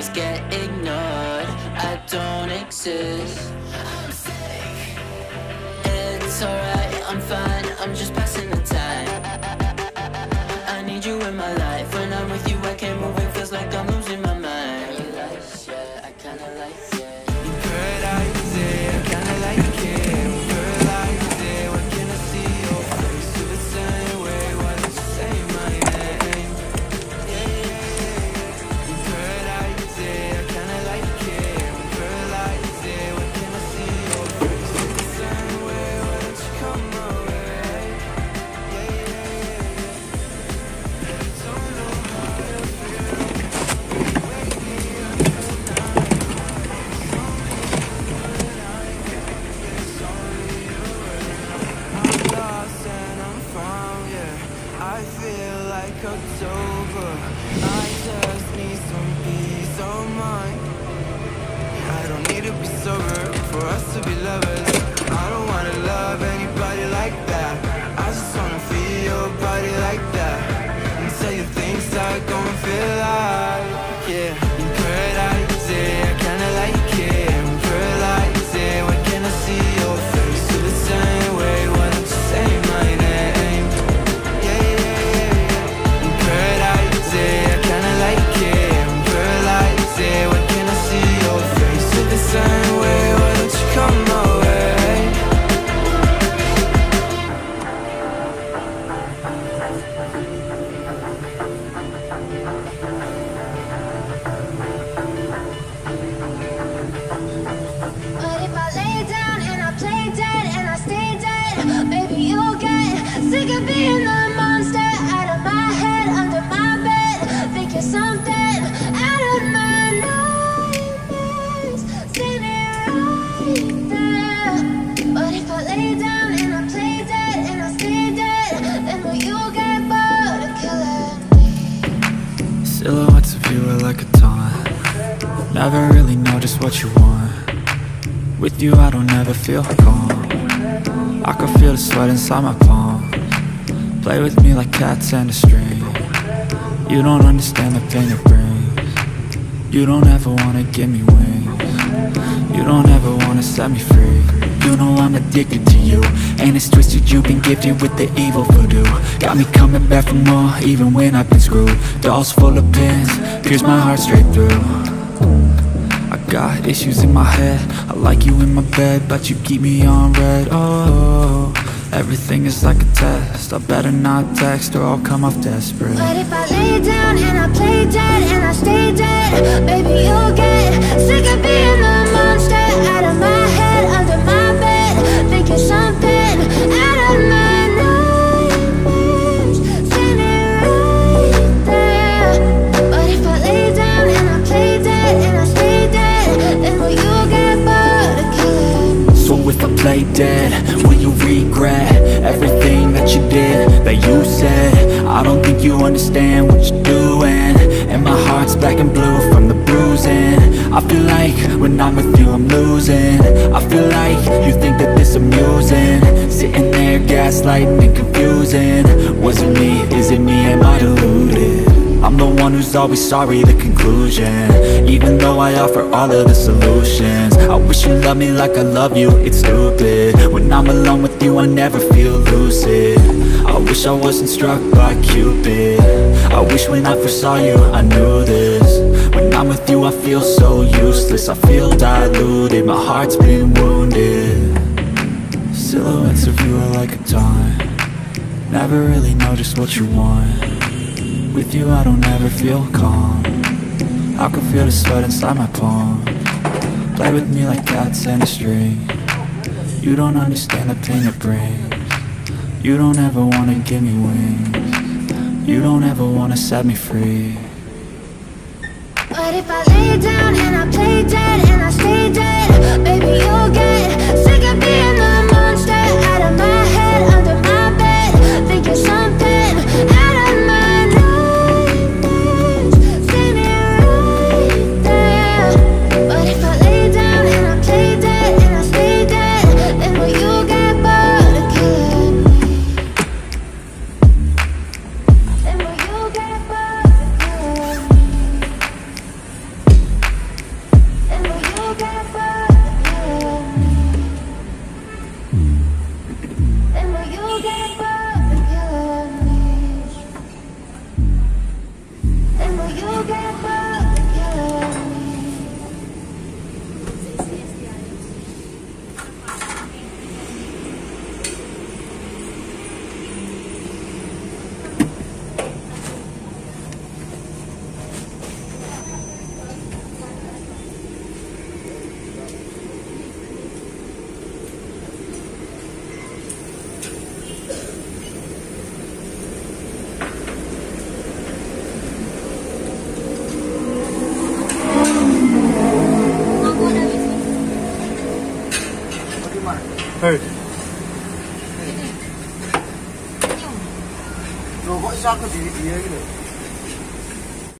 always get ignored. I don't exist. I'm sick. It's alright, I'm fine, I'm just passing the time. I need you in my life. When I'm with you I can't move, it feels like I'm losing my mind. You like shit, I kinda like it. In paradise, yeah, I kinda like it. In paradise, yeah, when can I see your face? To the same way, why don't you say my name? Yeah, yeah, yeah. In paradise, yeah, I kinda like it. In paradise, yeah, when can I see your face? To the same way, why don't you come my way? Yeah, yeah, yeah. I don't know how to feel. Wake me up tonight. It's only you and I. I'm lost and I'm found, yeah. I feel like October. I just need some peace of mind. I don't need to be sober for us to be lovers. I don't wanna love anybody like that. I just wanna feel your body like that. And tell you things that gon' feel like, yeah. In paradise, yeah, I kinda like it. In paradise, yeah, when can I see your face? To the same way, why don't you say my name? Yeah, yeah, yeah, yeah. In paradise, yeah, I kinda like it. In paradise, yeah, when can I see your face? To the same way, why don't you come my way? But if I lay down and I play dead and I stay dead, maybe you'll get sick of being the monster out of my head, under my bed. Think you're something out of my nightmares, standing right there. But if I lay down and I play dead and I stay dead, then will you get bored of killing me? Silhouettes of you are like a taunt. Never really know just what you want. With you I don't ever feel calm. I can feel the sweat inside my palm. Play with me like cats and a string. You don't understand the pain it brings. You don't ever wanna give me wings. You don't ever wanna set me free. You know I'm addicted to you, and it's twisted, you've been gifted with the evil voodoo. Got me coming back for more, even when I've been screwed. Dolls full of pins, pierce my heart straight through. I got issues in my head, I like you in my bed, but you keep me on red. Oh, everything is like a test, I better not text or I'll come off desperate. But if I lay down and I play dead and I stay dead, maybe you'll get sick of being the monster out of my head, under my bed. Think you're something out of my nightmares, standing right there. But if I lay down and I play dead and I stay dead, then will you get bored of killing me? So if I play dead, will you regret everything that you did, that you said? I don't think you understand what you're doing, and my heart's black and blue from the bruising. I feel like when I'm with you I'm losing. I feel like you think that this amusing, sitting there gaslighting and confusing. Was it me? Is it me? Am I deluded? I'm the one who's always sorry, the conclusion. Even though I offer all of the solutions, I wish you loved me like I love you, it's stupid. When I'm alone with you I never feel lucid. I wish I wasn't struck by Cupid. I wish when I first saw you I knew this. When I'm with you I feel so useless, I feel diluted, my heart's been wounded. Silhouettes of you are like a taunt. Never really know just what you want. With you I don't ever feel calm. I can feel the sweat inside my palm. Play with me like cats and a string. You don't understand the pain it brings. You don't ever wanna give me wings. You don't ever wanna set me free. But if I lay down and I play dead and I stay dead, maybe you'll get sick of being the monster out of my head, under my bed. Think you're something out of my nightmares, standing right there. But if I lay down and I play dead and I stay dead, then will you get bored of killing me? Then will you get bored of killing me? Hei. Loh kok bisa aku diri dia gitu?